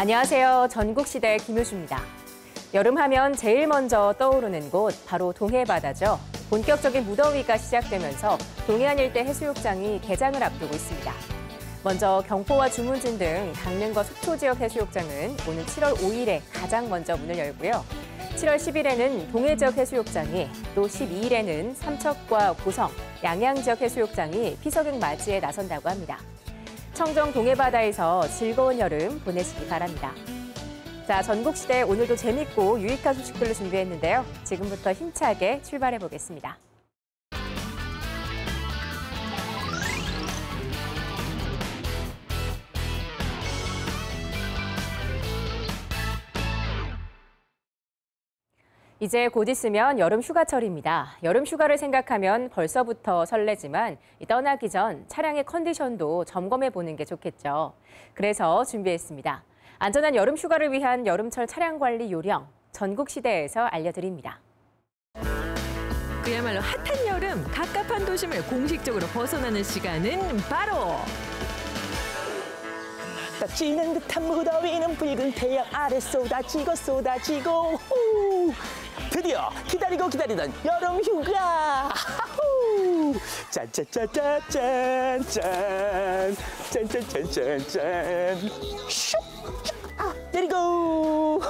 안녕하세요. 전국시대 김효주입니다. 여름하면 제일 먼저 떠오르는 곳 바로 동해바다죠. 본격적인 무더위가 시작되면서 동해안 일대 해수욕장이 개장을 앞두고 있습니다. 먼저 경포와 주문진 등 강릉과 속초 지역 해수욕장은 오는 7월 5일에 가장 먼저 문을 열고요. 7월 10일에는 동해 지역 해수욕장이, 또 12일에는 삼척과 고성, 양양 지역 해수욕장이 피서객 맞이에 나선다고 합니다. 청정 동해바다에서 즐거운 여름 보내시기 바랍니다. 자, 전국시대 오늘도 재밌고 유익한 소식들로 준비했는데요. 지금부터 힘차게 출발해 보겠습니다. 이제 곧 있으면 여름 휴가철입니다. 여름 휴가를 생각하면 벌써부터 설레지만 떠나기 전 차량의 컨디션도 점검해 보는 게 좋겠죠. 그래서 준비했습니다. 안전한 여름 휴가를 위한 여름철 차량 관리 요령, 전국시대에서 알려드립니다. 그야말로 핫한 여름, 갑갑한 도심을 공식적으로 벗어나는 시간은 바로 찌는 듯한 무더위는 붉은 태양 아래 쏟아지고 드디어 기다리고 기다리던 여름 휴가. 짠짠짠짠짠 짠짠짠짠짠 슉 내리고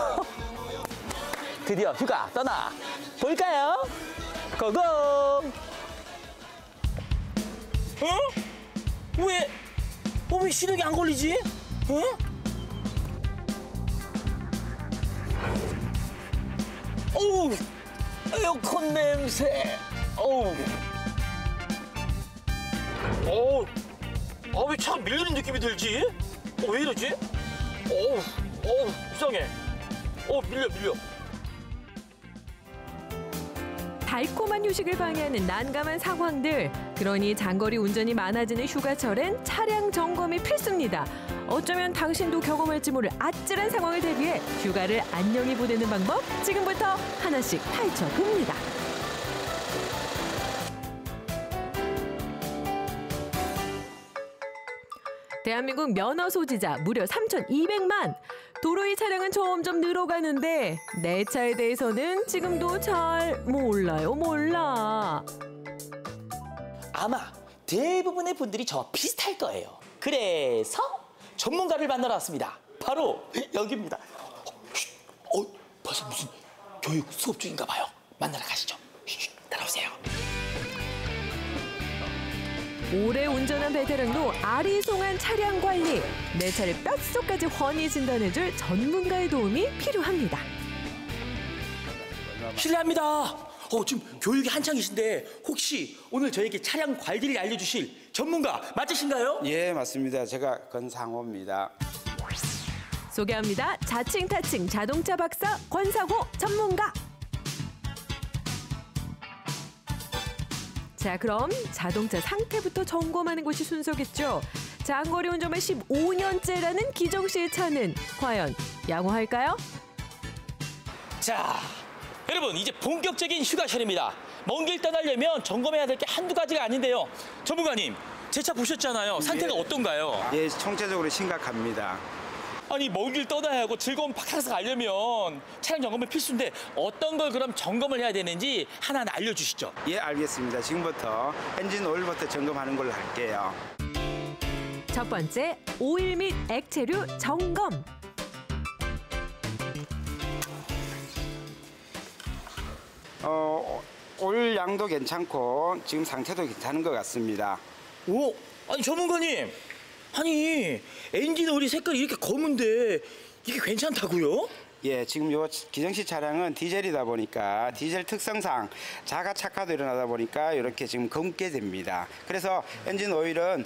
드디어 휴가 떠나 볼까요? 고고. 왜 시동이 안 걸리지? 어우, 에어컨 냄새. 왜 차가 밀리는 느낌이 들지? 왜 이러지? 이상해. 밀려. 달콤한 휴식을 방해하는 난감한 상황들. 그러니 장거리 운전이 많아지는 휴가철엔 차량 점검이 필수입니다. 어쩌면 당신도 경험할지 모를 아찔한 상황을 대비해 휴가를 안녕히 보내는 방법 지금부터 하나씩 파헤쳐봅니다. 대한민국 면허 소지자 무려 3,200만. 도로 위 차량은 점점 늘어가는데 내 차에 대해서는 지금도 잘 몰라. 아마 대부분의 분들이 저와 비슷할 거예요. 그래서 전문가를 만나러 왔습니다. 바로 여기입니다. 벌써 무슨 교육 수업 중인가 봐요. 만나러 가시죠. 따라오세요. 오래 운전한 베테랑도 아리송한 차량 관리, 내 차를 뼛속까지 훤히 진단해줄 전문가의 도움이 필요합니다. 실례합니다. 지금 교육이 한창이신데 혹시 오늘 저에게 차량 관리를 알려주실 전문가 맞으신가요? 예, 맞습니다. 제가 권상호입니다. 소개합니다. 자칭 타칭 자동차 박사 권상호 전문가. 자, 그럼 자동차 상태부터 점검하는 것이 순서겠죠. 장거리 운전을 15년째라는 기정 씨의 차는 과연 양호할까요? 자, 여러분 이제 본격적인 휴가철입니다. 먼 길 떠나려면 점검해야 될 게 한두 가지가 아닌데요. 전문가님, 제 차 보셨잖아요. 상태가 어떤가요? 예, 총체적으로 심각합니다. 아니, 먼 길 떠나야 하고 즐거운 바캉스 가려면 차량 점검이 필수인데 어떤 걸 그럼 점검을 해야 되는지 하나하나 알려주시죠. 예, 알겠습니다. 지금부터 엔진 오일부터 점검하는 걸로 할게요. 첫 번째, 오일 및 액체류 점검. 오일 양도 괜찮고 지금 상태도 괜찮은 것 같습니다. 아니 전문가님, 아니 엔진 오일 색깔이 이렇게 검은데 이게 괜찮다고요? 예, 지금 요 기정씨 차량은 디젤이다 보니까 디젤 특성상 자가 착화도 일어나다 보니까 이렇게 지금 검게 됩니다. 그래서 엔진 오일은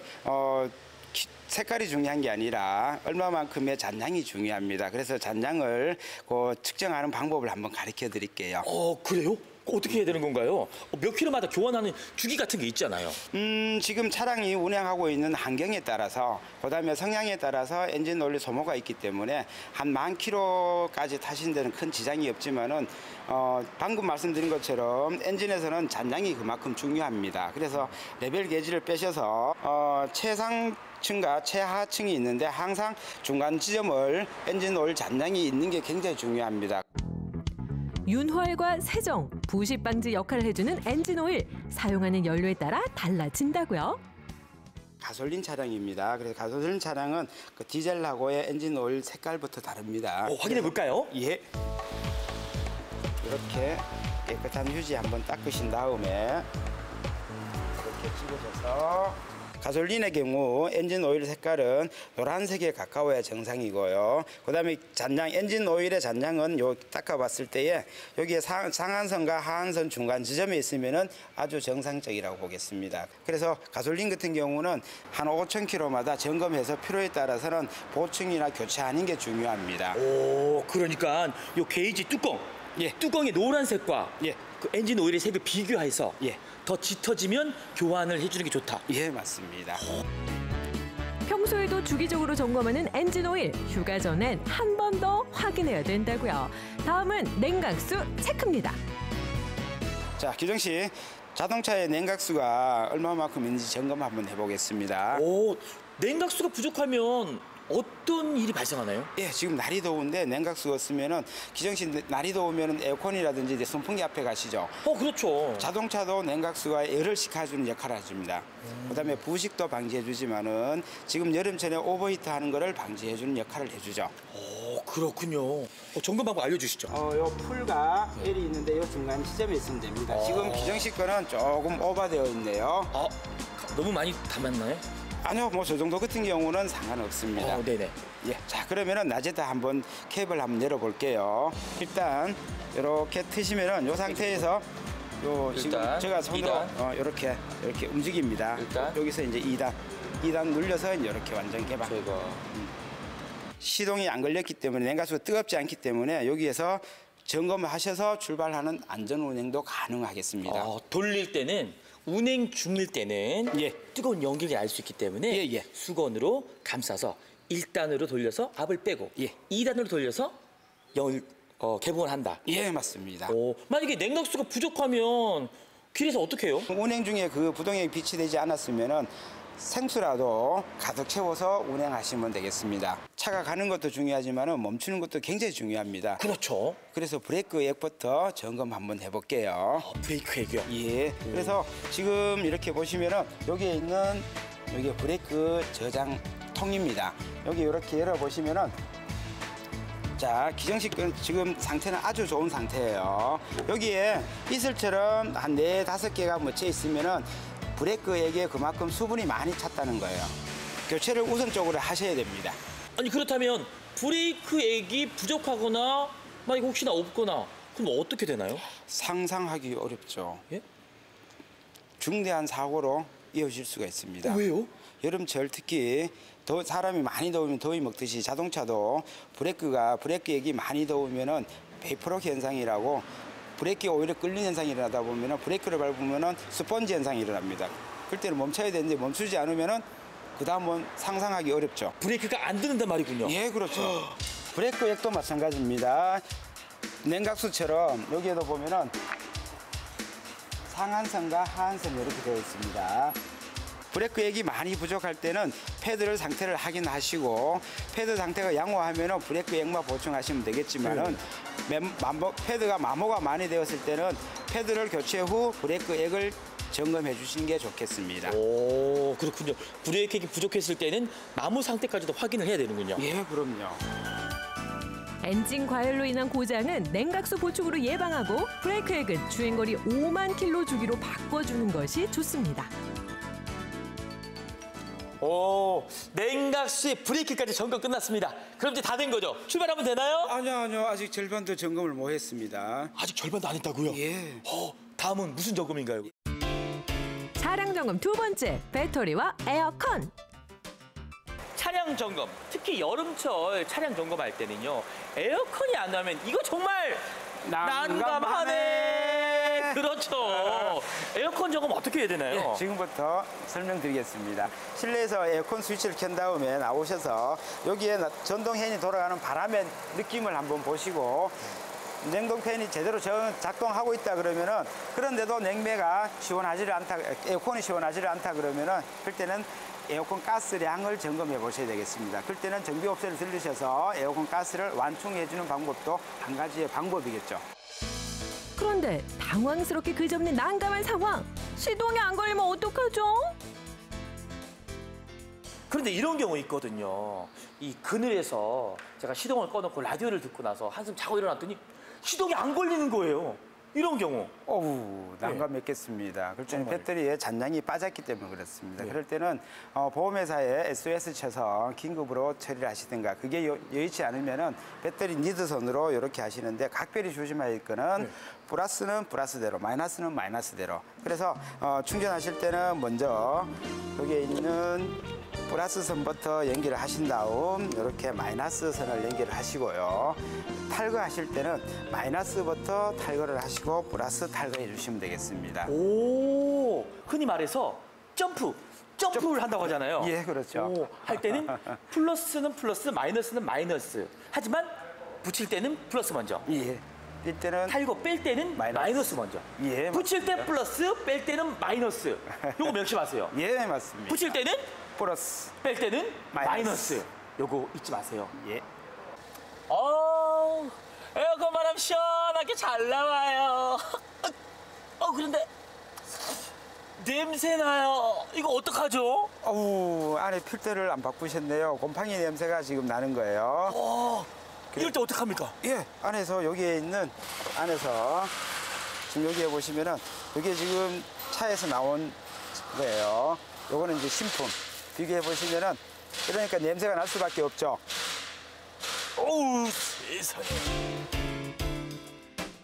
색깔이 중요한 게 아니라 얼마만큼의 잔량이 중요합니다. 그래서 잔량을 측정하는 방법을 한번 가르쳐 드릴게요. 그래요? 어떻게 해야 되는 건가요? 몇 킬로마다 교환하는 주기 같은 게 있잖아요. 지금 차량이 운행하고 있는 환경에 따라서 그다음에 성향에 따라서 엔진 오일 소모가 있기 때문에 한 10,000km까지 타신 데는 큰 지장이 없지만은 방금 말씀드린 것처럼 엔진에서는 잔량이 그만큼 중요합니다. 그래서 레벨 게이지를 빼셔서 최상층과 최하층이 있는데 항상 중간 지점을 엔진 오일 잔량이 있는 게 굉장히 중요합니다. 윤활과 세정, 부식 방지 역할을 해주는 엔진 오일. 사용하는 연료에 따라 달라진다고요. 가솔린 차량입니다. 그래서 가솔린 차량은 그 디젤하고의 엔진 오일 색깔부터 다릅니다. 확인해 볼까요? 예. 이렇게 깨끗한 휴지 한번 닦으신 다음에 이렇게 집어줘서 가솔린의 경우 엔진 오일 색깔은 노란색에 가까워야 정상이고요. 그다음에 잔량, 엔진 오일의 잔량은 요 닦아봤을 때에 여기에 상한선과 하한선 중간 지점에 있으면은 아주 정상적이라고 보겠습니다. 그래서 가솔린 같은 경우는 한 5,000km마다 점검해서 필요에 따라서는 보충이나 교체하는 게 중요합니다. 오, 그러니까 요 게이지 뚜껑, 예. 뚜껑의 노란색과 예. 그 엔진 오일의 색을 비교해서 예. 더 짙어지면 교환을 해주는 게 좋다. 예, 맞습니다. 평소에도 주기적으로 점검하는 엔진 오일. 휴가 전엔 한 번 더 확인해야 된다고요. 다음은 냉각수 체크입니다. 자, 기정 씨, 자동차의 냉각수가 얼마만큼인지 점검 한번 해보겠습니다. 오, 냉각수가 부족하면 어떤 일이 발생하나요? 예, 지금 날이 더운데 냉각수가 없으면은 기정 씨 날이 더우면은 에어컨이라든지 이제 선풍기 앞에 가시죠. 그렇죠. 자동차도 냉각수가 열을 식혀주는 역할을 해줍니다. 그다음에 부식도 방지해주지만은 지금 여름철에 오버히트하는 거를 방지해주는 역할을 해주죠. 오, 그렇군요. 점검 방법 알려주시죠. 요 풀과 L이 있는데 요 중간 지점에 있으면 됩니다. 지금 기정 씨 거는 조금 오버되어 있네요. 너무 많이 담았나요? 아니요, 뭐 저 정도 같은 경우는 상관없습니다. 네네. 예, 자 그러면은 낮에다 한번 캡을 한번 열어볼게요. 일단 이렇게 트시면은 요 상태에서 요 지금 일단 제가 손으로 2단. 이렇게 움직입니다. 일단. 여기서 이제 2단 눌려서 이렇게 완전 개방. 제가 시동이 안 걸렸기 때문에 냉각수가 뜨겁지 않기 때문에 여기에서 점검을 하셔서 출발하는 안전 운행도 가능하겠습니다. 돌릴 때는 운행 중일 때는 예. 뜨거운 연기를 알 수 있기 때문에 예. 수건으로 감싸서 1단으로 돌려서 압을 빼고 예. 2단으로 돌려서 개봉을 한다. 예, 맞습니다. 만약에 냉각수가 부족하면 길에서 어떻게 해요? 운행 중에 그 부동액이 비치되지 않았으면은 생수라도 가득 채워서 운행하시면 되겠습니다. 차가 가는 것도 중요하지만 멈추는 것도 굉장히 중요합니다. 그렇죠. 그래서 브레이크 액부터 점검 한번 해볼게요. 브레이크 액이요? 예. 그래서 지금 이렇게 보시면은 여기에 있는 여기 브레이크 저장 통입니다. 여기 이렇게 열어보시면은 자, 기정식 지금 상태는 아주 좋은 상태예요. 여기에 이슬처럼 한 4, 5개가 묻혀 있으면은 브레이크액에 그만큼 수분이 많이 찼다는 거예요. 교체를 우선적으로 하셔야 됩니다. 아니 그렇다면 브레이크 액이 부족하거나 만약 혹시나 없거나 그럼 어떻게 되나요? 상상하기 어렵죠. 예? 중대한 사고로 이어질 수가 있습니다. 왜요? 여름철 특히 사람이 많이 더우면 더위 먹듯이 자동차도 브레이크액이 많이 더우면은 베이퍼록 현상이라고 브레이크가 오히려 끌리는 현상이 일어나다 보면은 브레이크를 밟으면은 스펀지 현상이 일어납니다. 그럴 때는 멈춰야 되는데 멈추지 않으면은 그 다음은 상상하기 어렵죠. 브레이크가 안 드는단 말이군요. 예, 그렇죠. 브레이크액도 마찬가지입니다. 냉각수처럼 여기에도 보면은 상한선과 하한선 이렇게 되어 있습니다. 브레이크액이 많이 부족할 때는 패드를 상태를 확인하시고 패드 상태가 양호하면 브레이크액만 보충하시면 되겠지만은 패드가 마모가 많이 되었을 때는 패드를 교체 후 브레이크액을 점검해 주시는 게 좋겠습니다. 오, 그렇군요. 브레이크액이 부족했을 때는 마모 상태까지도 확인을 해야 되는군요. 예, 그럼요. 엔진 과열로 인한 고장은 냉각수 보충으로 예방하고 브레이크액은 주행거리 5만 킬로 주기로 바꿔주는 것이 좋습니다. 냉각수의 브레이크까지 점검 끝났습니다. 그럼 이제 다 된 거죠? 출발하면 되나요? 아니요. 아직 절반도 점검을 못 했습니다. 아직 절반도 안 했다고요? 예. 다음은 무슨 점검인가요? 차량 점검 두 번째, 배터리와 에어컨. 차량 점검, 특히 여름철 차량 점검할 때는요. 에어컨이 안 나오면 이거 정말 난감하네. 그렇죠. 에어컨 점검 어떻게 해야 되나요? 예, 지금부터 설명드리겠습니다. 실내에서 에어컨 스위치를 켠 다음에 나오셔서 여기에 전동 팬이 돌아가는 바람의 느낌을 한번 보시고 냉동 팬이 제대로 작동하고 있다 그러면은 그런데도 냉매가 시원하지를 않다, 에어컨이 시원하지를 않다 그러면은 그때는 에어컨 가스량을 점검해 보셔야 되겠습니다. 그때는 정비업체를 들르셔서 에어컨 가스를 완충해 주는 방법도 한 가지의 방법이겠죠. 그런데 당황스럽게 그저없는 난감한 상황. 시동이 안 걸리면 어떡하죠? 그런데 이런 경우 있거든요. 이 그늘에서 제가 시동을 꺼놓고 라디오를 듣고 나서 한숨 자고 일어났더니 시동이 안 걸리는 거예요. 이런 경우. 어우, 난감했겠습니다. 그렇죠. 정말요? 배터리에 잔량이 빠졌기 때문에 그렇습니다. 네. 그럴 때는 보험회사에 SOS 쳐서 긴급으로 처리를 하시든가 그게 여의치 않으면은 배터리 니드선으로 이렇게 하시는데 각별히 조심해야 할 거는 네. 플러스는 플러스대로, 마이너스는 마이너스대로. 그래서 충전하실 때는 먼저 여기에 있는 플러스 선부터 연결을 하신 다음 이렇게 마이너스 선을 연결을 하시고요. 탈거하실 때는 마이너스부터 탈거를 하시고 플러스 탈거해 주시면 되겠습니다. 오, 흔히 말해서 점프를 한다고 하잖아요. 예, 그렇죠. 할 때는 플러스는 플러스, 마이너스는 마이너스. 하지만 붙일 때는 플러스 먼저. 예. 이때는 탈거 뺄 때는 마이너스 먼저. 예, 붙일 때 플러스, 뺄 때는 마이너스. 요거 명심하세요. 예, 맞습니다. 붙일 때는 플러스, 뺄 때는 마이너스. 마이너스. 요거 잊지 마세요. 예. 에어컨 바람 시원하게 잘 나와요. 그런데 냄새 나요. 이거 어떡하죠? 어우, 안에 필터를 안 바꾸셨네요. 곰팡이 냄새가 지금 나는 거예요. 이럴 때 어떡합니까? 예, 안에서 여기에 있는 안에서 지금 여기에 보시면은 이게 지금 차에서 나온 거예요. 요거는 이제 신품. 비교해 보시면은 그러니까 냄새가 날 수밖에 없죠. 어우, 세상에.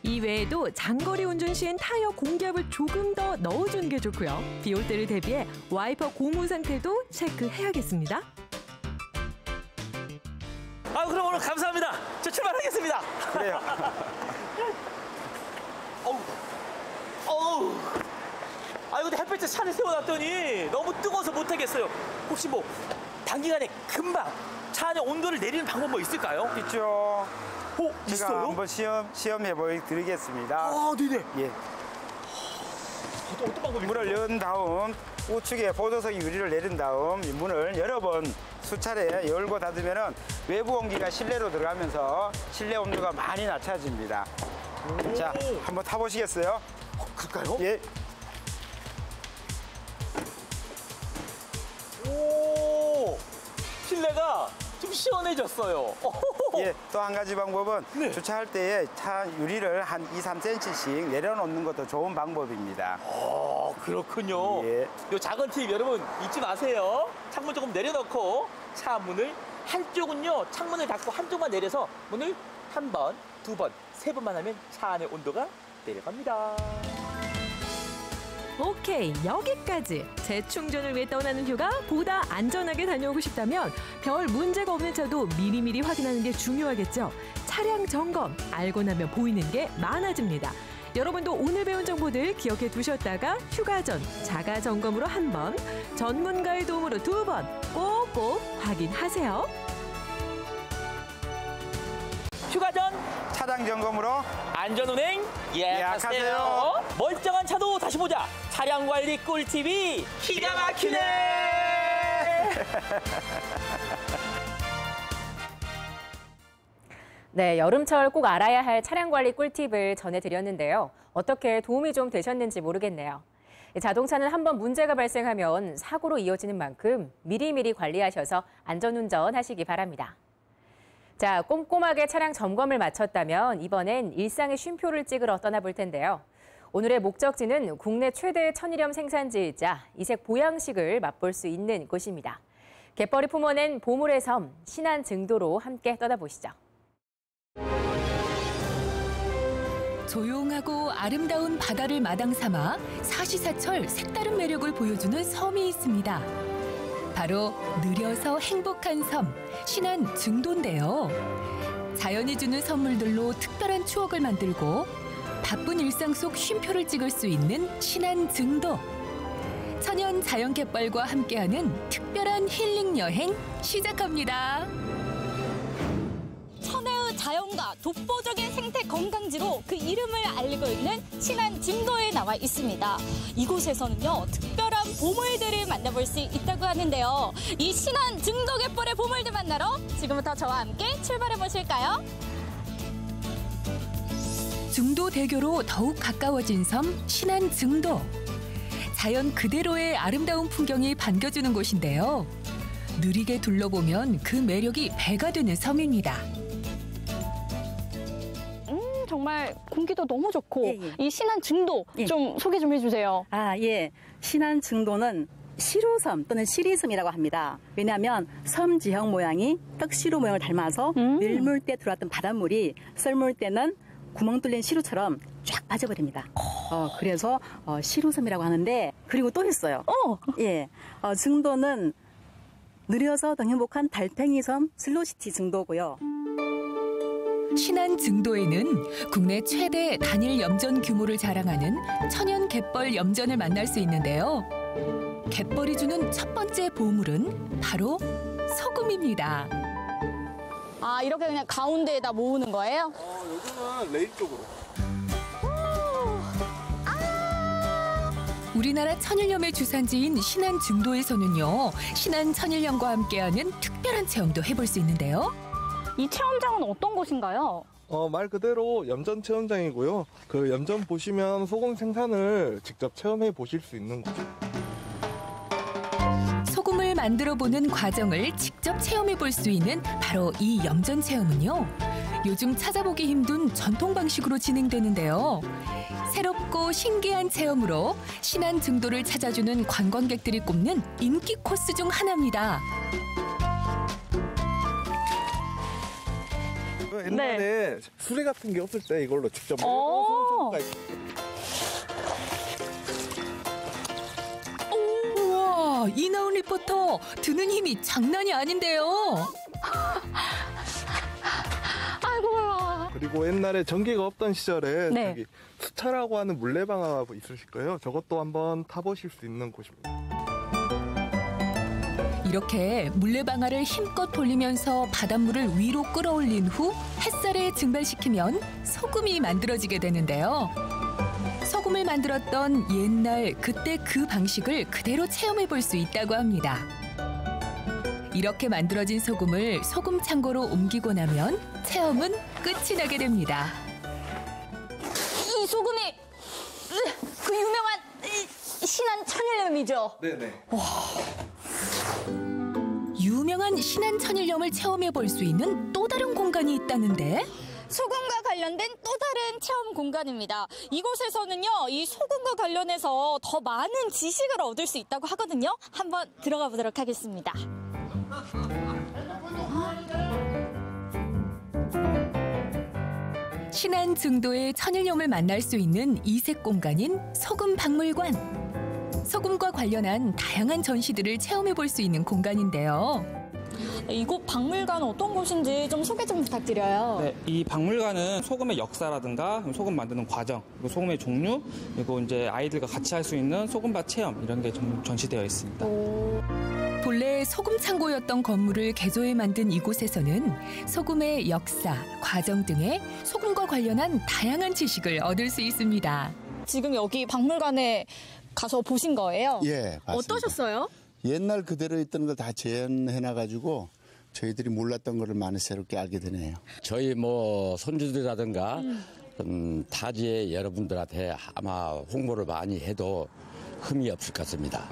이외에도 장거리 운전 시엔 타이어 공기압을 조금 더 넣어주는 게 좋고요. 비 올 때를 대비해 와이퍼 고무 상태도 체크해야겠습니다. 그럼 오늘 감사합니다. 저 출발하겠습니다. 그래요. 근데 햇볕에 차를 세워놨더니 너무 뜨거워서 못하겠어요. 혹시 뭐 단기간에 금방 차 안에 온도를 내리는 방법 뭐 있을까요? 있죠. 제가 있어요? 한번 시험해 보여드리겠습니다. 네네. 예. 어떤 방법이 문을 연 다음 우측에 보조석 유리를 내린 다음 이 문을 여러 번 수차례 열고 닫으면은 외부 공기가 실내로 들어가면서 실내 온도가 많이 낮춰집니다. 자, 한번 타보시겠어요? 그럴까요? 예. 오, 실내가 좀 시원해졌어요. 예, 또 한 가지 방법은 네. 주차할 때에 차 유리를 한 2, 3cm씩 내려놓는 것도 좋은 방법입니다. 그렇군요. 예. 요 작은 팁 여러분 잊지 마세요. 창문 조금 내려놓고 차 문을 한쪽은요 창문을 닫고 한쪽만 내려서 문을 한 번, 두 번, 세 번만 하면 차 안의 온도가 내려갑니다. 오케이, 여기까지. 재충전을 위해 떠나는 휴가 보다 안전하게 다녀오고 싶다면 별 문제가 없는 차도 미리미리 확인하는 게 중요하겠죠. 차량 점검, 알고 나면 보이는 게 많아집니다. 여러분도 오늘 배운 정보들 기억해 두셨다가 휴가 전 자가 점검으로 한 번, 전문가의 도움으로 두 번 꼭꼭 확인하세요. 휴가 전 차량 점검으로 안전운행 예약하세요. 예약하세요. 멀쩡한 차도 다시 보자. 차량 관리 꿀팁이 기가 막히네. 네, 여름철 꼭 알아야 할 차량 관리 꿀팁을 전해드렸는데요. 어떻게 도움이 좀 되셨는지 모르겠네요. 자동차는 한번 문제가 발생하면 사고로 이어지는 만큼 미리미리 관리하셔서 안전운전 하시기 바랍니다. 자, 꼼꼼하게 차량 점검을 마쳤다면 이번엔 일상의 쉼표를 찍으러 떠나볼 텐데요. 오늘의 목적지는 국내 최대의 천일염 생산지이자 이색 보양식을 맛볼 수 있는 곳입니다. 갯벌이 품어낸 보물의 섬, 신안 증도로 함께 떠나보시죠. 조용하고 아름다운 바다를 마당 삼아 사시사철 색다른 매력을 보여주는 섬이 있습니다. 바로 느려서 행복한 섬, 신안 증도인데요. 자연이 주는 선물들로 특별한 추억을 만들고 바쁜 일상 속 쉼표를 찍을 수 있는 신안 증도. 천연 자연 갯벌과 함께하는 특별한 힐링 여행 시작합니다. 천혜의 자연과 독보적인 생태 관광지로 그 이름을 알리고 있는 신안 증도에 나와 있습니다. 이곳에서는요, 특별한 보물들을 만나볼 수 있다고 하는데요. 이 신안 증도 갯벌의 보물들 만나러 지금부터 저와 함께 출발해 보실까요? 증도 대교로 더욱 가까워진 섬 신안 증도. 자연 그대로의 아름다운 풍경이 반겨주는 곳인데요. 느리게 둘러보면 그 매력이 배가 되는 섬입니다. 정말 공기도 너무 좋고 예, 예. 이 신안 증도 예. 좀 소개 좀 해주세요. 예. 신안 증도는 시루섬 또는 시리섬이라고 합니다. 왜냐하면 섬 지형 모양이 떡시루 모양을 닮아서 밀물 때 들어왔던 바닷물이 썰물 때는 구멍 뚫린 시루처럼 쫙 빠져버립니다. 그래서 시루섬이라고 하는데, 그리고 또 있어요. 증도는 느려서 더 행복한 달팽이섬 슬로시티 증도고요. 신안 증도에는 국내 최대 단일 염전 규모를 자랑하는 천연 갯벌 염전을 만날 수 있는데요. 갯벌이 주는 첫 번째 보물은 바로 소금입니다. 아, 이렇게 그냥 가운데에다 모으는 거예요? 요즘은 레일 쪽으로. 우리나라 천일염의 주산지인 신안 증도에서는요, 신안 천일염과 함께하는 특별한 체험도 해볼 수 있는데요. 이 체험장은 어떤 곳인가요? 말 그대로 염전 체험장이고요. 그 염전 보시면 소금 생산을 직접 체험해 보실 수 있는 곳이에요. 소금을 만들어 보는 과정을 직접 체험해 볼 수 있는 바로 이 염전 체험은요, 요즘 찾아보기 힘든 전통 방식으로 진행되는데요. 새롭고 신기한 체험으로 신안 증도를 찾아주는 관광객들이 꼽는 인기 코스 중 하나입니다. 옛날에 수레 같은 게 없을 때 이걸로 직접 오. 우와, 이나은 리포터, 드는 힘이 장난이 아닌데요. 아이고야. 그리고 옛날에 전기가 없던 시절에 네. 저기 수차라고 하는 물레방아 있으실 거예요. 저것도 한번 타보실 수 있는 곳입니다. 이렇게 물레방아를 힘껏 돌리면서 바닷물을 위로 끌어올린 후 햇살에 증발시키면 소금이 만들어지게 되는데요. 소금을 만들었던 옛날 그때 그 방식을 그대로 체험해 볼 수 있다고 합니다. 이렇게 만들어진 소금을 소금 창고로 옮기고 나면 체험은 끝이 나게 됩니다. 이 소금이 그 유명한 신안 천일염이죠? 네네. 유명한 신안 천일염을 체험해 볼 수 있는 또 다른 공간이 있다는데? 소금과 관련된 또 다른 체험 공간입니다. 이곳에서는요, 이 소금과 관련해서 더 많은 지식을 얻을 수 있다고 하거든요. 한번 들어가 보도록 하겠습니다. 신안 증도의 천일염을 만날 수 있는 이색 공간인 소금 박물관. 소금과 관련한 다양한 전시들을 체험해 볼 수 있는 공간인데요. 이곳 박물관은 어떤 곳인지 좀 소개 좀 부탁드려요. 네, 이 박물관은 소금의 역사라든가 소금 만드는 과정, 그리고 소금의 종류, 그리고 이제 아이들과 같이 할 수 있는 소금밭 체험 이런 게 좀 전시되어 있습니다. 본래 소금 창고였던 건물을 개조해 만든 이곳에서는 소금의 역사, 과정 등의 소금과 관련한 다양한 지식을 얻을 수 있습니다. 지금 여기 박물관에 가서 보신 거예요? 예, 맞습니다. 어떠셨어요? 옛날 그대로 있던 걸 다 재현해놔가지고 저희들이 몰랐던 거를 많이 새롭게 알게 되네요. 저희 손주들이라든가 타지의 여러분들한테 아마 홍보를 많이 해도 흠이 없을 것 같습니다.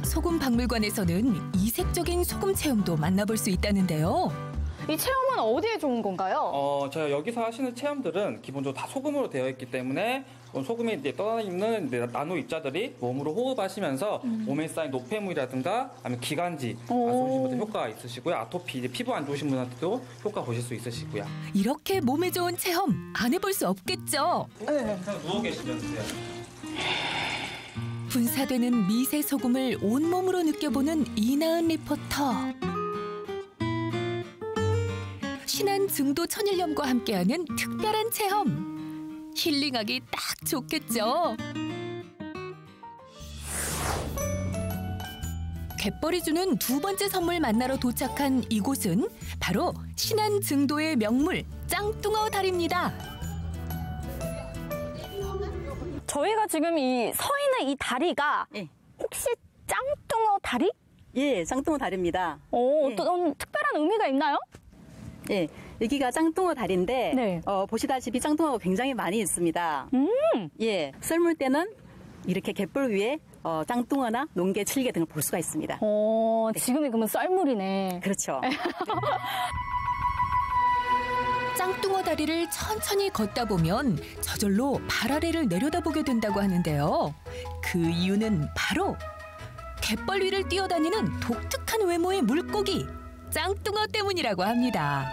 소금 박물관에서는 이색적인 소금 체험도 만나볼 수 있다는데요. 이 체험은 어디에 좋은 건가요? 저희 여기서 하시는 체험들은 기본적으로 다 소금으로 되어 있기 때문에 소금이 이제 떠다니는 나노 입자들이 몸으로 호흡하시면서 몸에 쌓인 노폐물이라든가 아니면 기관지 안 좋으신 분들 효과가 있으시고요. 아토피, 이제 피부 안 좋으신 분한테도 효과 보실 수 있으시고요. 이렇게 몸에 좋은 체험 안 해볼 수 없겠죠? 네. 누워 계시면 되세요. 분사되는 미세 소금을 온몸으로 느껴보는 이나은 리포터. 신안 증도 천일염과 함께하는 특별한 체험. 힐링하기 딱 좋겠죠. 갯벌이 주는 두 번째 선물 만나러 도착한 이곳은 바로 신안 증도의 명물 짱뚱어 다리입니다. 저희가 지금 서 있는 이 다리가 혹시 짱뚱어 다리? 예, 짱뚱어 다리입니다. 어떤 특별한 의미가 있나요? 예, 여기가 짱뚱어 다리인데 네. 보시다시피 짱뚱어가 굉장히 많이 있습니다. 예, 썰물 때는 이렇게 갯벌 위에 짱뚱어나 농개, 칠개 등을 볼 수가 있습니다. 지금이 그러면 썰물이네. 그렇죠. 짱뚱어 다리를 천천히 걷다 보면 저절로 발 아래를 내려다보게 된다고 하는데요. 그 이유는 바로 갯벌 위를 뛰어다니는 독특한 외모의 물고기 짱뚱어 때문이라고 합니다.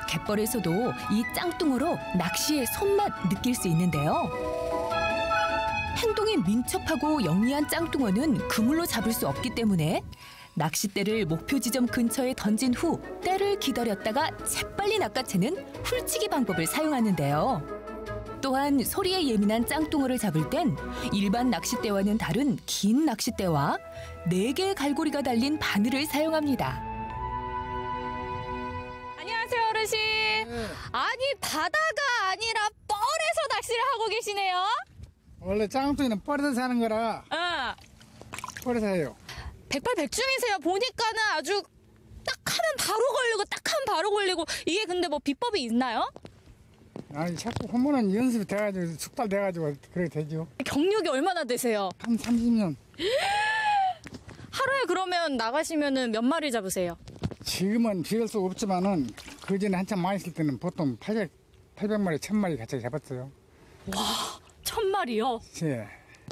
갯벌에서도 이 짱뚱어로 낚시의 손맛 느낄 수 있는데요. 행동이 민첩하고 영리한 짱뚱어는 그물로 잡을 수 없기 때문에 낚싯대를 목표 지점 근처에 던진 후 때를 기다렸다가 재빨리 낚아채는 훌치기 방법을 사용하는데요. 또한 소리에 예민한 짱뚱어를 잡을 땐 일반 낚싯대와는 다른 긴 낚싯대와 4개의 갈고리가 달린 바늘을 사용합니다. 안녕하세요, 어르신. 아니, 바다가 아니라 뻘에서 낚시를 하고 계시네요. 원래 짱뚱이는 뻘에서 사는 거라 뻘에서 해요. 백발백중이세요. 보니까는 아주 딱 하면 바로 걸리고 딱 하면 바로 걸리고 이게 근데 뭐 비법이 있나요? 아니 자꾸 하면은 연습이 돼가지고 숙달 돼가지고 그렇게 되죠. 경력이 얼마나 되세요? 한 30년. 하루에 그러면 나가시면은 몇 마리 잡으세요? 지금은 비할 수 없지만은 그 전에 한참 많이 있을 때는 보통 800마리, 1000마리 같이 잡았어요. 와, 1000마리요? 예.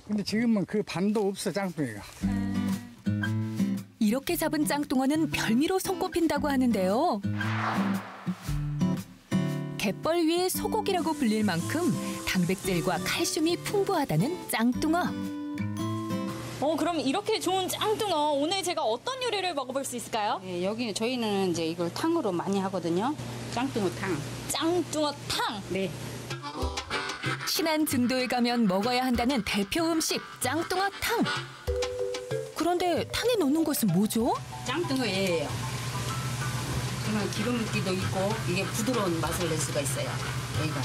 근데 지금은 그 반도 없어 짱뚱이가. 이렇게 잡은 짱뚱어는 별미로 손꼽힌다고 하는데요. 갯벌 위의 소고기라고 불릴 만큼 단백질과 칼슘이 풍부하다는 짱뚱어. 그럼 이렇게 좋은 짱뚱어 오늘 제가 어떤 요리를 먹어볼 수 있을까요? 네, 여기 저희는 이제 이걸 탕으로 많이 하거든요. 짱뚱어 탕. 짱뚱어 탕. 네. 신안 증도에 가면 먹어야 한다는 대표 음식 짱뚱어 탕. 그런데 탕에 넣는 것은 뭐죠? 짱뚱어예요. 그러면 기름기도 있고 이게 부드러운 맛을 낼 수가 있어요. 여기가.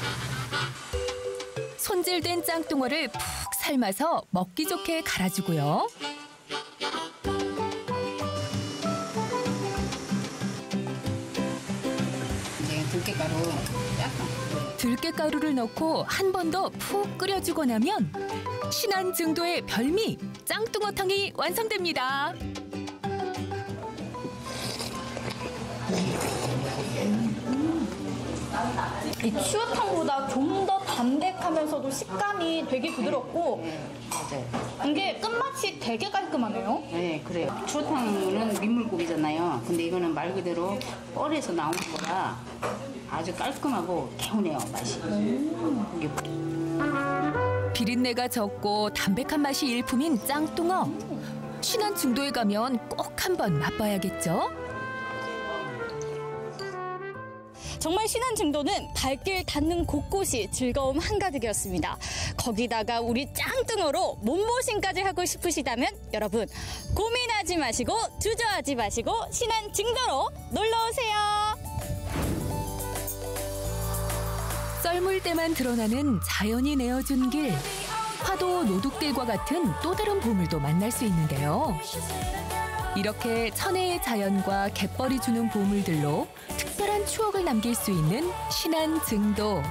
손질된 짱뚱어를 푹 삶아서 먹기 좋게 갈아주고요. 이제 들깨가루 약간. 들깨가루를 넣고 한 번 더 푹 끓여주고 나면 신안 증도의 별미 짱뚱어탕이 완성됩니다. 이 추어탕보다 좀 더 담백하면서도 식감이 되게 부드럽고 이게 끝맛이 되게 깔끔하네요. 네, 그래요. 추어탕은 민물고기잖아요. 근데 이거는 말 그대로 뻘에서 나온 거라 아주 깔끔하고 개운해요, 맛이. 이게 비린내가 적고 담백한 맛이 일품인 짱뚱어. 신안 증도에 가면 꼭 한번 맛봐야겠죠? 정말 신안 증도는 발길 닿는 곳곳이 즐거움 한가득이었습니다. 거기다가 우리 짱뚱어로 몸보신까지 하고 싶으시다면 여러분 고민하지 마시고 주저하지 마시고 신안 증도로 놀러오세요. 썰물 때만 드러나는 자연이 내어준 길. 파도 노둑들과 같은 또 다른 보물도 만날 수 있는데요. 이렇게 천혜의 자연과 갯벌이 주는 보물들로 특별한 추억을 남길 수 있는 신안 증도.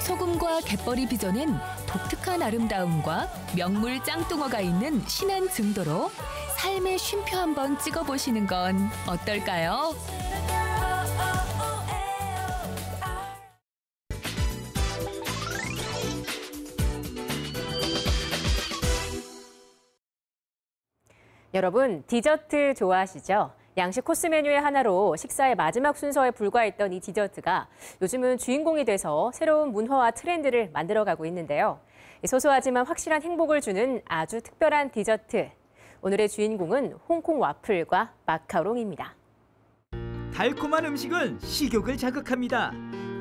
소금과 갯벌이 빚어낸 독특한 아름다움과 명물 짱뚱어가 있는 신안 증도로 삶의 쉼표 한번 찍어보시는 건 어떨까요? 여러분, 디저트 좋아하시죠? 양식 코스 메뉴의 하나로 식사의 마지막 순서에 불과했던 이 디저트가 요즘은 주인공이 돼서 새로운 문화와 트렌드를 만들어가고 있는데요. 소소하지만 확실한 행복을 주는 아주 특별한 디저트. 오늘의 주인공은 홍콩 와플과 마카롱입니다. 달콤한 음식은 식욕을 자극합니다.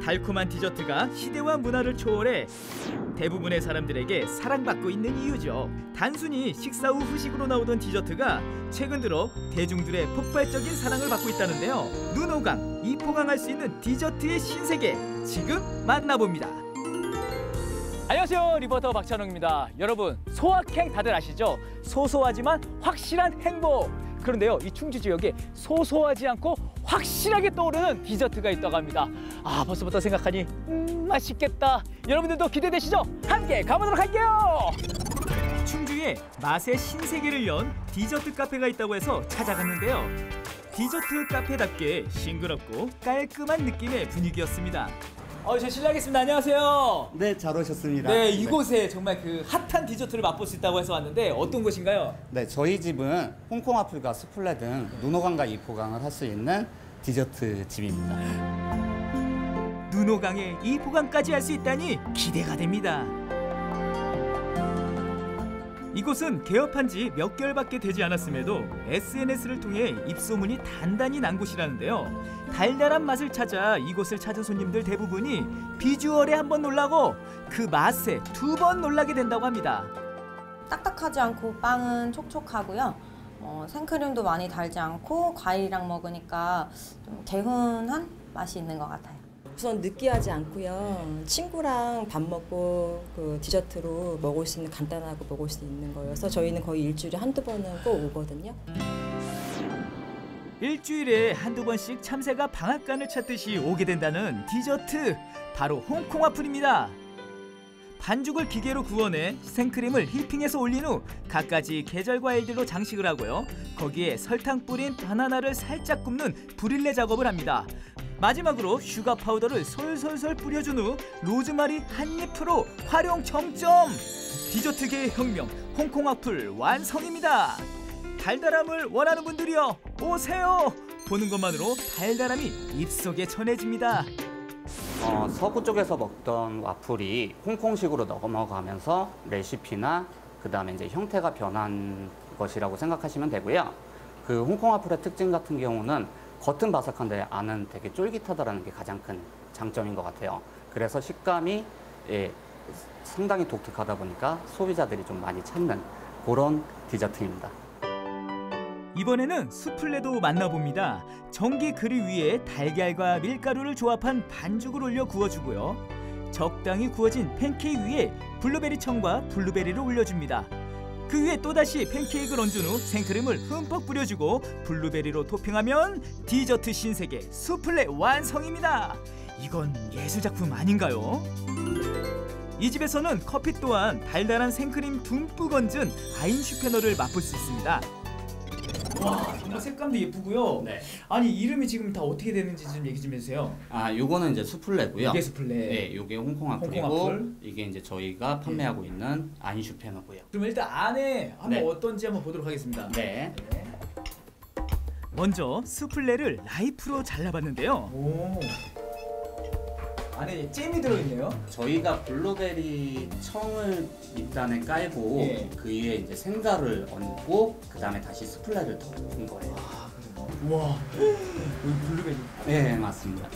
달콤한 디저트가 시대와 문화를 초월해 대부분의 사람들에게 사랑받고 있는 이유죠. 단순히 식사 후 후식으로 나오던 디저트가 최근 들어 대중들의 폭발적인 사랑을 받고 있다는데요. 눈호강, 이포강할 수 있는 디저트의 신세계 지금 만나봅니다. 안녕하세요, 리포터 박찬웅입니다. 여러분, 소확행 다들 아시죠? 소소하지만 확실한 행복. 그런데요, 이 충주 지역에 소소하지 않고 확실하게 떠오르는 디저트가 있다고 합니다. 벌써부터 생각하니 맛있겠다. 여러분들도 기대되시죠? 함께 가보도록 할게요. 충주에 맛의 신세계를 연 디저트 카페가 있다고 해서 찾아갔는데요. 디저트 카페답게 싱그럽고 깔끔한 느낌의 분위기였습니다. 저 실례하겠습니다. 안녕하세요. 네, 잘 오셨습니다. 네, 이곳에 정말 그 핫한 디저트를 맛볼 수 있다고 해서 왔는데 어떤 곳인가요? 네, 저희 집은 홍콩 와플과 수플레 등 눈호강과 이포강을 할 수 있는 디저트 집입니다. 눈호강에 이포강까지 할 수 있다니 기대가 됩니다. 이곳은 개업한 지 몇 개월밖에 되지 않았음에도 SNS를 통해 입소문이 단단히 난 곳이라는데요. 달달한 맛을 찾아 이곳을 찾은 손님들 대부분이 비주얼에 한번 놀라고 그 맛에 두 번 놀라게 된다고 합니다. 딱딱하지 않고 빵은 촉촉하고요. 생크림도 많이 달지 않고 과일이랑 먹으니까 좀 개운한 맛이 있는 것 같아요. 우선 느끼하지 않고요. 친구랑 밥 먹고 그 디저트로 먹을 수 있는, 간단하고 먹을 수 있는 거여서 저희는 거의 일주일에 한두 번은 꼭 오거든요. 일주일에 한두 번씩 참새가 방앗간을 찾듯이 오게 된다는 디저트, 바로 홍콩 와플입니다. 반죽을 기계로 구워내 생크림을 휘핑해서 올린 후 갖가지 계절 과일들로 장식을 하고요. 거기에 설탕 뿌린 바나나를 살짝 굽는 브릴레 작업을 합니다. 마지막으로 슈가 파우더를 솔솔솔 뿌려준 후 로즈마리 한 잎으로 활용 정점! 디저트계의 혁명, 홍콩 와플 완성입니다. 달달함을 원하는 분들이여 오세요! 보는 것만으로 달달함이 입속에 전해집니다. 서구 쪽에서 먹던 와플이 홍콩식으로 넘어가면서 레시피나 그다음에 이제 형태가 변한 것이라고 생각하시면 되고요. 그 홍콩 와플의 특징 같은 경우는 겉은 바삭한데 안은 되게 쫄깃하다라는 게 가장 큰 장점인 것 같아요. 그래서 식감이 상당히 독특하다 보니까 소비자들이 좀 많이 찾는 그런 디저트입니다. 이번에는 수플레도 만나봅니다. 전기 그릴 위에 달걀과 밀가루를 조합한 반죽을 올려 구워주고요. 적당히 구워진 팬케이크 위에 블루베리 청과 블루베리를 올려줍니다. 그 위에 또다시 팬케이크를 얹은 후 생크림을 흠뻑 뿌려주고 블루베리로 토핑하면 디저트 신세계 수플레 완성입니다. 이건 예술작품 아닌가요? 이 집에서는 커피 또한 달달한 생크림 듬뿍 얹은 아인슈페너를 맛볼 수 있습니다. 와, 정말 색감도 예쁘고요. 네. 아니, 이름이 지금 다 어떻게 되는지 좀 얘기 좀 해주세요. 요거는 이제 수플레고요. 이게 수플레. 네, 요게 홍콩 와플이고 홍콩 와플. 이게 이제 저희가 판매하고 있는 아인슈페너고요. 그럼 일단 안에 한번 네. 어떤지 한번 보도록 하겠습니다. 네. 먼저 수플레를 라이프로 잘라봤는데요. 오. 안에 잼이 들어있네요. 저희가 블루베리 청을 밑단에 깔고 그 위에 이제 생가를 얹고 그 다음에 다시 수플레를 덮은 거예요. 우와, 여기 블루베리. 네, 맞습니다.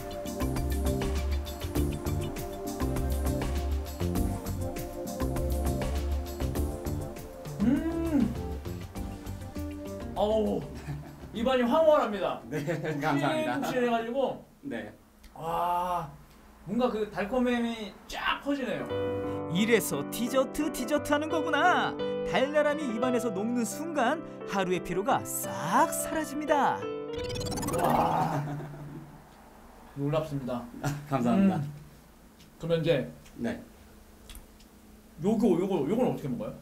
어우, 입안이 황홀합니다. 네, 감사합니다. 푹신해가지고. 네. 와, 뭔가 그 달콤함이 쫙 퍼지네요. 이래서 디저트 하는 거구나. 달달함이 입안에서 녹는 순간 하루의 피로가 싹 사라집니다. 와, 놀랍습니다. 감사합니다. 그러면 이제 네. 요건 어떻게 먹어요?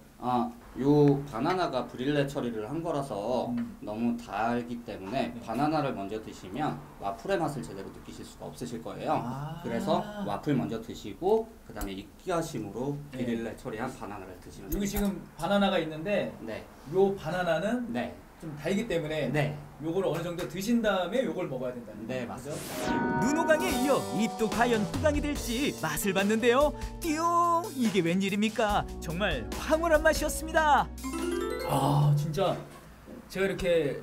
요 바나나가 브릴레 처리를 한 거라서 너무 달기 때문에 바나나를 먼저 드시면 와플의 맛을 제대로 느끼실 수가 없으실 거예요. 그래서 와플 먼저 드시고 그 다음에 익혀심으로 브릴레 처리한 바나나를 드시면 됩니다. 여기 지금 바나나가 있는데 네. 요 바나나는 네. 좀 달기 때문에 네. 요걸 어느 정도 드신 다음에 요걸 먹어야 된다는 네, 거죠? 맞습니다. 눈호강에 이어 입도 과연 호강이 될지 맛을 봤는데요. 띠용! 이게 웬일입니까? 정말 황홀한 맛이었습니다. 아, 진짜 제가 이렇게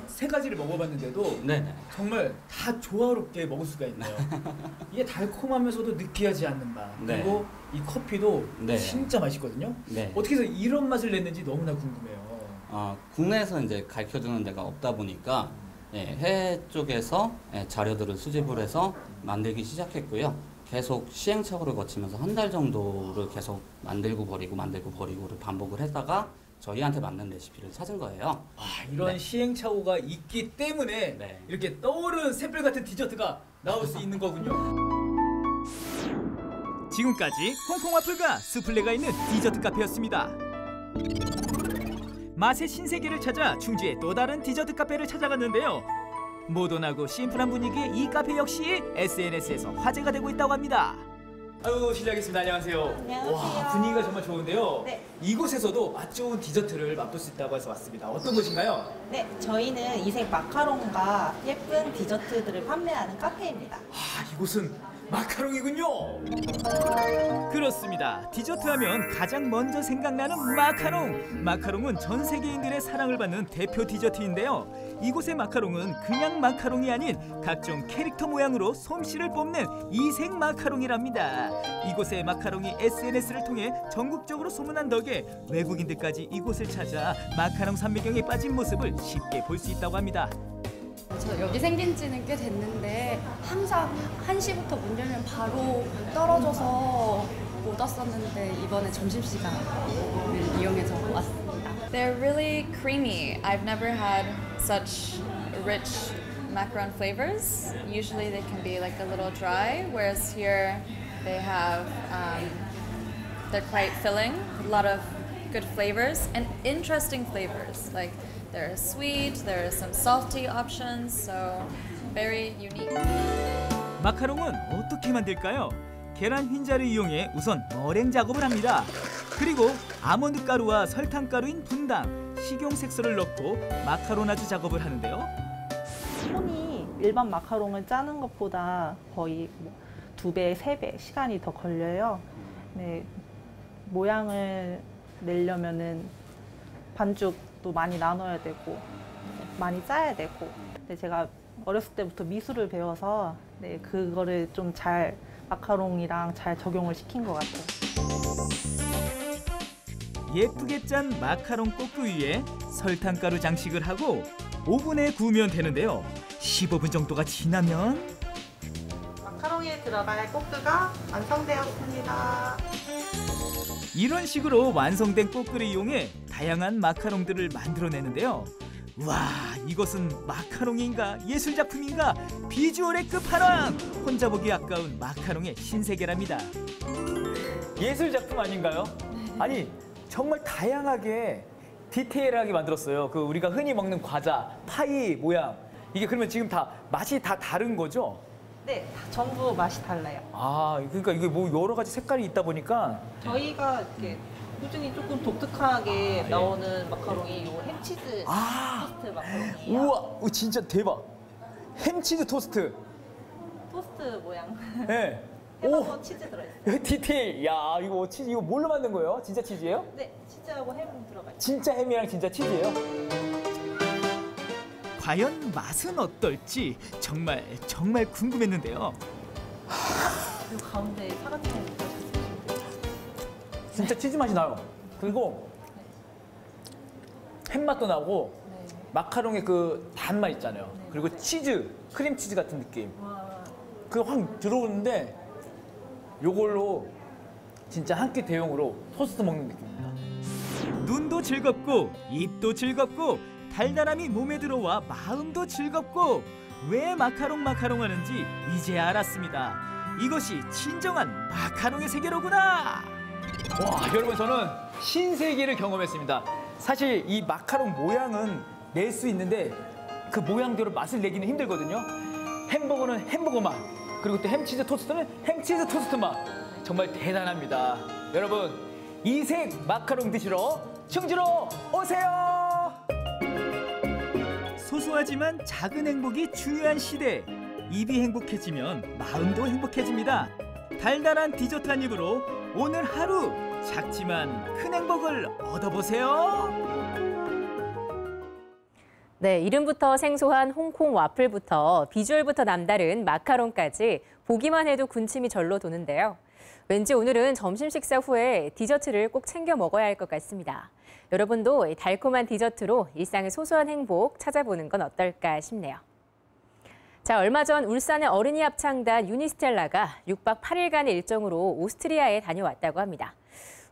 세 가지를 먹어봤는데도 네네. 정말 다 조화롭게 먹을 수가 있네요. 이게 달콤하면서도 느끼하지 않는 맛. 네. 그리고 이 커피도 네. 진짜 맛있거든요. 네. 어떻게 해서 이런 맛을 냈는지 너무나 궁금해요. 국내에서 이제 가르쳐주는 데가 없다 보니까 해외 쪽에서 자료들을 수집을 해서 만들기 시작했고요. 계속 시행착오를 거치면서 한 달 정도를 계속 만들고 버리고를 반복을 했다가 저희한테 맞는 레시피를 찾은 거예요. 이런 시행착오가 있기 때문에 이렇게 떠오르는 샘플 같은 디저트가 나올 수 있는 거군요. 지금까지 홍콩 와플과 수플레가 있는 디저트 카페였습니다. 맛의 신세계를 찾아 충주의 또 다른 디저트 카페를 찾아갔는데요. 모던하고 심플한 분위기의 이 카페 역시 SNS에서 화제가 되고 있다고 합니다. 아유, 실례하겠습니다. 안녕하세요. 안녕하세요. 와, 분위기가 정말 좋은데요. 네. 이곳에서도 맛 좋은 디저트를 맛볼 수 있다고 해서 왔습니다. 어떤 곳인가요? 네, 저희는 이색 마카롱과 예쁜 디저트들을 판매하는 카페입니다. 이곳은 마카롱이군요. 그렇습니다. 디저트 하면 가장 먼저 생각나는 마카롱. 마카롱은 전 세계인들의 사랑을 받는 대표 디저트인데요. 이곳의 마카롱은 그냥 마카롱이 아닌 각종 캐릭터 모양으로 솜씨를 뽐낸 이색 마카롱이랍니다. 이곳의 마카롱이 SNS를 통해 전국적으로 소문난 덕에 외국인들까지 이곳을 찾아 마카롱 산매경에 빠진 모습을 쉽게 볼 수 있다고 합니다. 저 여기 생긴 지는 꽤 됐는데 항상 1시부터 문 열면 바로 떨어져서 못 왔었는데 이번에 점심시간을 이용해서 왔습니다. They're really creamy. I've never had such rich macaron flavors. Usually they can be like a little dry, whereas here they have, they're quite filling, a lot of good flavors and interesting flavors. Like there are sweet, there are some salty options, so very unique. 마카롱은 어떻게 만들까요? 계란 흰자를 이용해 우선 머랭 작업을 합니다. 그리고 아몬드 가루와 설탕 가루인 분당, 식용 색소를 넣고 마카로나주 작업을 하는데요. 손이 일반 마카롱을 짜는 것보다 거의 2배, 3배 시간이 더 걸려요. 네, 모양을 내려면은 반죽도 많이 나눠야 되고 많이 짜야 되고. 근데 제가 어렸을 때부터 미술을 배워서 그거를 좀 잘 마카롱이랑 잘 적용을 시킨 것 같아요. 예쁘게 짠 마카롱 꼬끄 위에 설탕가루 장식을 하고 오븐에 구우면 되는데요. 15분 정도가 지나면 마카롱에 들어갈 꼬끄가 완성되었습니다. 이런 식으로 완성된 꼬끄를 이용해 다양한 마카롱들을 만들어내는데요. 와, 이것은 마카롱인가 예술작품인가 비주얼의 끝판왕! 혼자 보기 아까운 마카롱의 신세계랍니다. 예술작품 아닌가요? 아니, 정말 다양하게 디테일하게 만들었어요. 그 우리가 흔히 먹는 과자, 파이 모양. 이게 그러면 지금 다 맛이 다 다른 거죠? 네, 전부 맛이 달라요. 그러니까 이게 뭐 여러 가지 색깔이 있다 보니까 저희가 이렇게 꾸준히 조금 독특하게 나오는 마카롱이 요 햄치즈 토스트 마카롱이에요. 우와, 진짜 대박. 햄치즈 토스트. 토스트 모양. 네. 햄하고 치즈 들어있어요. 디테일. 야, 이거 치즈 이거 뭘로 만든 거예요? 진짜 치즈예요? 네, 치즈하고 햄 들어가요. 진짜 햄이랑 진짜 치즈예요? 과연 맛은 어떨지 정말 궁금했는데요. 이 가운데 사과탕 진짜 치즈 맛이 나요. 그리고 햄 맛도 나고 마카롱의 그 단맛 있잖아요. 그리고 치즈, 크림치즈 같은 느낌. 그게 확 들어오는데 요걸로 진짜 한 끼 대용으로 토스트 먹는 느낌입니다. 눈도 즐겁고 입도 즐겁고 달달함이 몸에 들어와 마음도 즐겁고 왜 마카롱 하는지 이제 알았습니다. 이것이 진정한 마카롱의 세계로구나. 와, 여러분, 저는 신세계를 경험했습니다. 사실 이 마카롱 모양은 낼 수 있는데 그 모양대로 맛을 내기는 힘들거든요. 햄버거는 햄버거 맛, 그리고 또 햄치즈 토스트는 햄치즈 토스트 맛. 정말 대단합니다. 여러분, 이색 마카롱 드시러 충주로 오세요. 소소하지만 작은 행복이 중요한 시대. 입이 행복해지면 마음도 행복해집니다. 달달한 디저트 한 입으로 오늘 하루 작지만 큰 행복을 얻어보세요. 네, 이름부터 생소한 홍콩 와플부터 비주얼부터 남다른 마카롱까지 보기만 해도 군침이 절로 도는데요. 왠지 오늘은 점심 식사 후에 디저트를 꼭 챙겨 먹어야 할 것 같습니다. 여러분도 달콤한 디저트로 일상의 소소한 행복 찾아보는 건 어떨까 싶네요. 자, 얼마 전 울산의 어린이 합창단 유니스텔라가 6박 8일간의 일정으로 오스트리아에 다녀왔다고 합니다.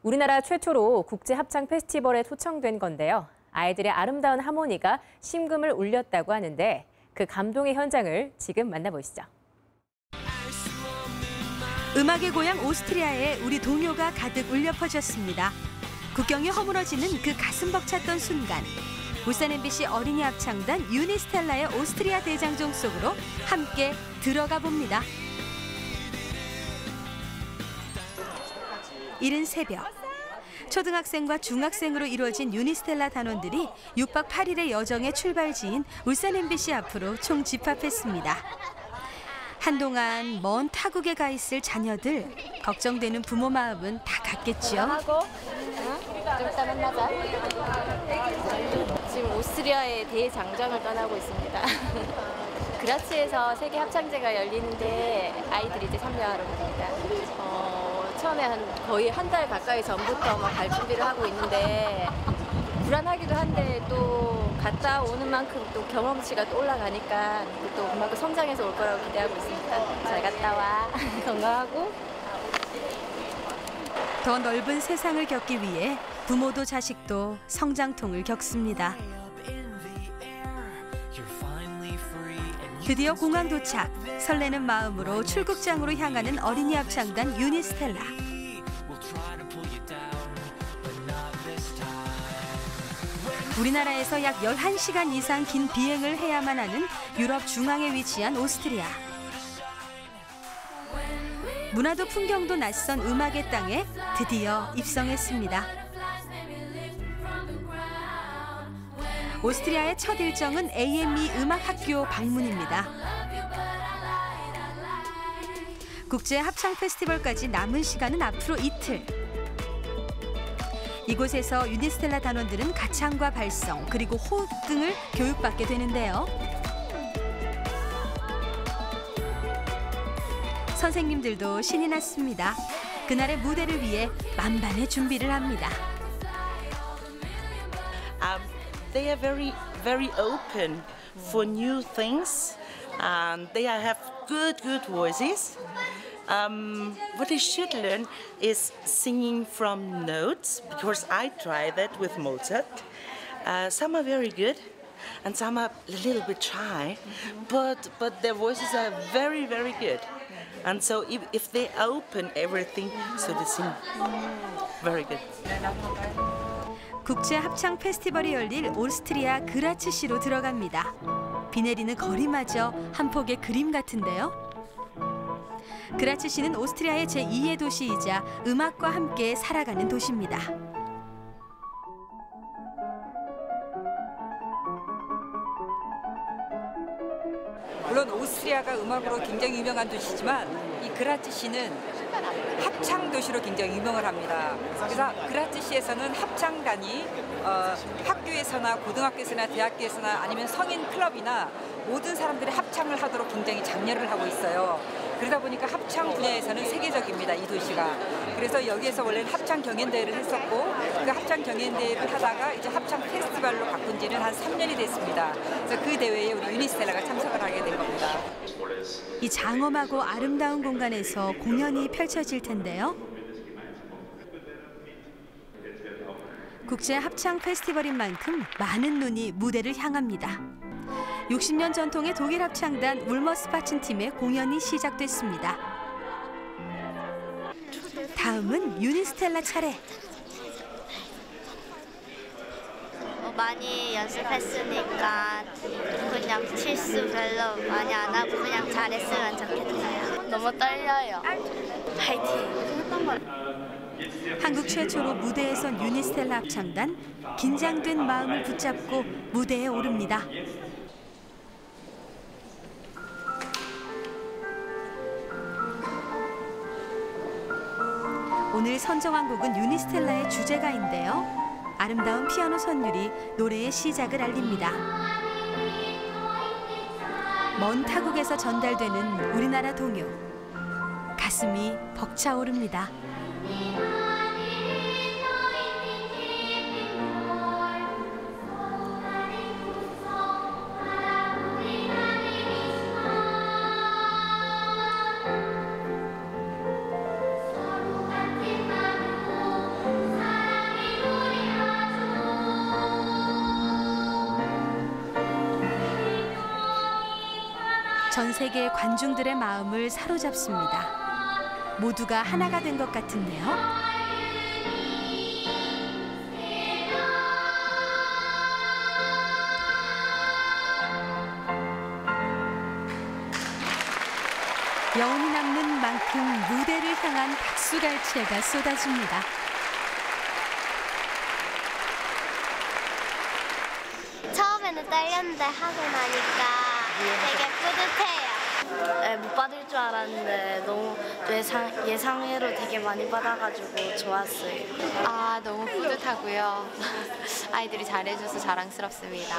우리나라 최초로 국제 합창 페스티벌에 초청된 건데요. 아이들의 아름다운 하모니가 심금을 울렸다고 하는데 그 감동의 현장을 지금 만나보시죠. 음악의 고향 오스트리아에 우리 동요가 가득 울려 퍼졌습니다. 국경이 허물어지는 그 가슴 벅찼던 순간. 울산 MBC 어린이 합창단 유니스텔라의 오스트리아 대장정 속으로 함께 들어가 봅니다. 이른 새벽. 초등학생과 중학생으로 이루어진 유니스텔라 단원들이 6박 8일의 여정의 출발지인 울산 MBC 앞으로 총 집합했습니다. 한동안 먼 타국에 가 있을 자녀들, 걱정되는 부모 마음은 다 같겠죠. 좀 이따 만나자. 지금 오스트리아의 대장정을 떠나고 있습니다. 그라츠에서 세계 합창제가 열리는데 아이들이 이제 참여하러 갑니다. 처음에 거의 한 달 가까이 전부터 갈 준비를 하고 있는데 불안하기도 한데 또 갔다 오는 만큼 또 경험치가 또 올라가니까 또 그만큼 성장해서 올 거라고 기대하고 있습니다. 잘 갔다 와. 건강하고. 더 넓은 세상을 겪기 위해 부모도 자식도 성장통을 겪습니다. 드디어 공항 도착. 설레는 마음으로 출국장으로 향하는 어린이 합창단 유니스텔라. 우리나라에서 약 11시간 이상 긴 비행을 해야만 하는 유럽 중앙에 위치한 오스트리아. 문화도 풍경도 낯선 음악의 땅에 드디어 입성했습니다. 오스트리아의 첫 일정은 AME 음악학교 방문입니다. 국제 합창 페스티벌까지 남은 시간은 앞으로 이틀. 이곳에서 유니스텔라 단원들은 가창과 발성 그리고 호흡 등을 교육받게 되는데요. 선생님들도 신이 났습니다. 그날의 무대를 위해 만반의 준비를 합니다. They are very open for new things. They have good voices. What they should learn is singing from notes, because I tried that with Mozart. Some are very good, and some are a little bit shy, but their voices are very good. And so if they open everything, so they sing very good. 국제 합창 페스티벌이 열릴 오스트리아 그라츠시로 들어갑니다. 비 내리는 거리마저 한 폭의 그림 같은데요. 그라츠시는 오스트리아의 제2의 도시이자 음악과 함께 살아가는 도시입니다. 물론 오스트리아가 음악으로 굉장히 유명한 도시지만 이 그라츠시는 합창 도시로 굉장히 유명을 합니다. 그래서 그라츠시에서는 합창단이 학교에서나 고등학교에서나 대학교에서나 아니면 성인 클럽이나 모든 사람들이 합창을 하도록 굉장히 장려를 하고 있어요. 그러다 보니까 합창 분야에서는 세계적입니다, 이 도시가. 그래서 여기에서 원래는 합창 경연대회를 했었고 그 합창 경연대회를 하다가 이제 합창 페스티벌로 바꾼 지는 한 3년이 됐습니다. 그래서 그 대회에 우리 유니스텔라가 참석을 하게 된 겁니다. 이 장엄하고 아름다운 공간에서 공연이 펼쳐질 텐데요. 국제 합창 페스티벌인 만큼 많은 눈이 무대를 향합니다. 60년 전통의 독일 합창단 울머스바친 팀의 공연이 시작됐습니다. 다음은 유니스텔라 차례. 많이 연습했으니까 그냥 실수 별로 많이 안 하고 그냥 잘했으면 좋겠어요. 너무 떨려요. 파이팅! 한국 최초로 무대에 선 유니스텔라 합창단, 긴장된 마음을 붙잡고 무대에 오릅니다. 오늘 선정한 곡은 유니스텔라의 주제가인데요. 아름다운 피아노 선율이 노래의 시작을 알립니다. 먼 타국에서 전달되는 우리나라 동요. 가슴이 벅차오릅니다. 전 세계 관중들의 마음을 사로잡습니다. 모두가 하나가 된 것 같은데요. 여운이 남는 만큼 무대를 향한 박수갈채가 쏟아집니다. 처음에는 떨렸는데 하고 나니까 되게 뿌듯해요. 못 받을 줄 알았는데 너무 예상외로 되게 많이 받아가지고 좋았어요. 아, 너무 뿌듯하고요. 아이들이 잘해줘서 자랑스럽습니다.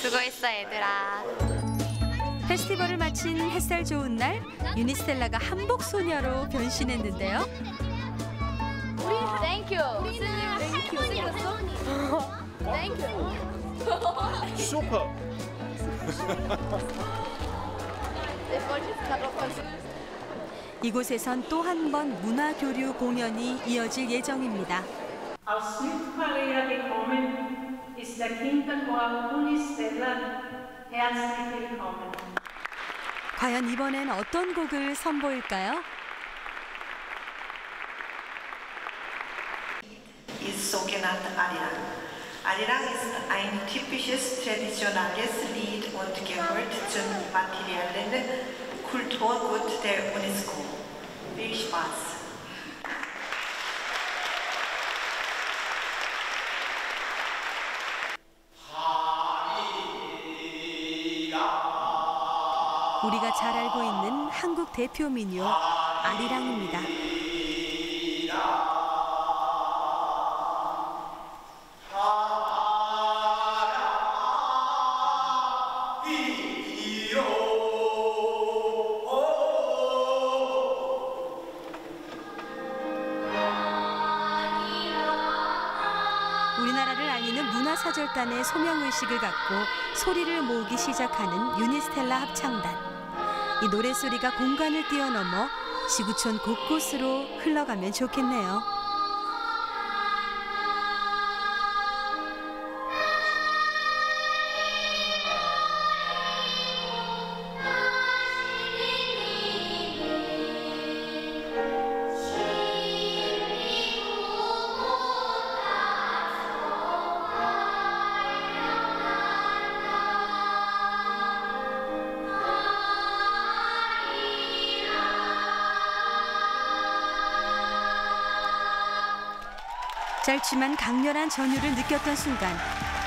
수고했어, 얘들아. 페스티벌을 마친 햇살 좋은 날, 유니스텔라가 한복 소녀로 변신했는데요. 땡큐. 못생겼어? 땡큐. 슈퍼. 이곳에선 또 한 번 문화교류 공연이 이어질 예정입니다. Aus Südkorea gekommen ist der Kinderchor Unistella. Herzlich willkommen. 과연 이번엔 어떤 곡을 선보일까요? ist sogenannte Arirang. Arirang ist ein typisches traditionelles Lied und gehört zum materiellen Kulturgut der UNESCO. Viel Spaß! 우리가 잘 알고 있는 한국 대표 민요 아리랑입니다. 우리나라를 알리는 문화사절단의 소명의식을 갖고 소리를 모으기 시작하는 유니스텔라 합창단. 이 노랫소리가 공간을 뛰어넘어 지구촌 곳곳으로 흘러가면 좋겠네요. 짧지만 강렬한 전율을 느꼈던 순간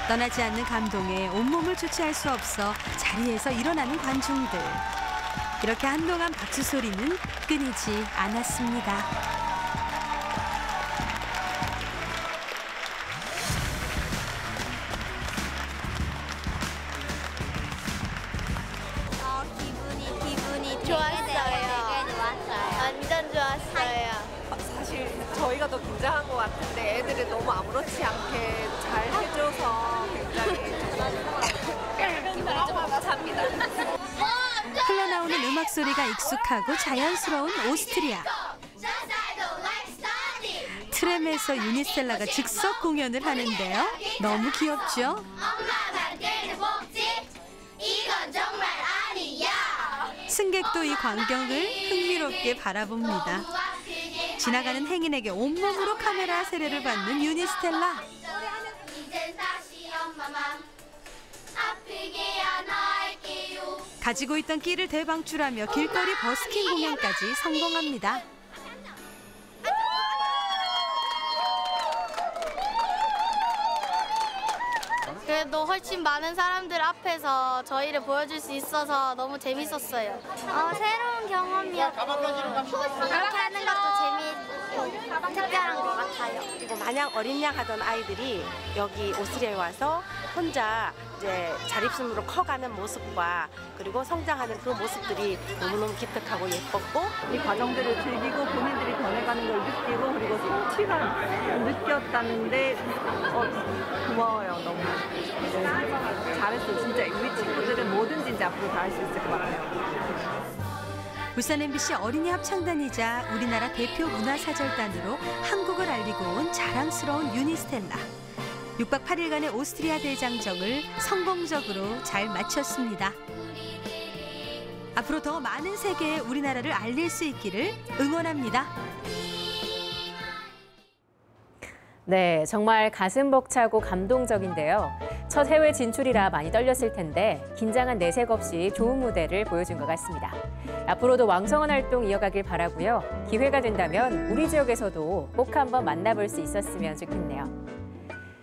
떠나지 않는 감동에 온몸을 주체할 수 없어 자리에서 일어나는 관중들. 이렇게 한동안 박수 소리는 끊이지 않았습니다. 기분이 좋았어요. 완전 좋았어요. 사실 저희가 더 긴장한 것 같은데 애들이 너무 아무렇지 않게 잘 해줘서 굉장히 기분이 좀 감사합니다. 흘러나오는 음악 소리가 익숙하고 자연스러운 오스트리아. 트램에서 유니스텔라가 즉석 공연을 하는데요. 너무 귀엽죠? 승객도 이 광경을 흥미롭게 바라봅니다. 지나가는 행인에게 온몸으로 카메라 세례를 받는 유니스텔라. 가지고 있던 끼를 대방출하며 길거리 버스킹 공연까지 성공합니다. 그래도 훨씬 많은 사람들 앞에서 저희를 보여줄 수 있어서 너무 재밌었어요. 새로운 경험이었고 그렇게 하는 것도 재밌고 특별한 것 같아요. 마냥 어린 양 하던 아이들이 여기 오스트리아에 와서 혼자 이제 자립심으로 커가는 모습과 그리고 성장하는 그 모습들이 너무너무 기특하고 예뻤고 이 과정들을 즐기고 본인들이 변해가는 걸 느끼고 그리고 성취감 느꼈다는데 고마워요 너무. 잘했어 진짜 우리 친구들은 뭐든지 이제 앞으로 다 할 수 있을 것 같아요. 울산 MBC 어린이 합창단이자 우리나라 대표 문화사절단으로 한국을 알리고 온 자랑스러운 유니스텔라. 6박 8일간의 오스트리아 대장정을 성공적으로 잘 마쳤습니다. 앞으로 더 많은 세계에 우리나라를 알릴 수 있기를 응원합니다. 네, 정말 가슴 벅차고 감동적인데요. 첫 해외 진출이라 많이 떨렸을 텐데 긴장한 내색 없이 좋은 무대를 보여준 것 같습니다. 앞으로도 왕성한 활동 이어가길 바라고요. 기회가 된다면 우리 지역에서도 꼭 한번 만나볼 수 있었으면 좋겠네요.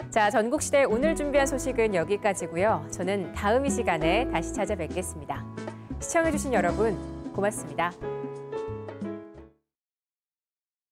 자, 전국시대 오늘 준비한 소식은 여기까지고요. 저는 다음 이 시간에 다시 찾아뵙겠습니다. 시청해주신 여러분 고맙습니다.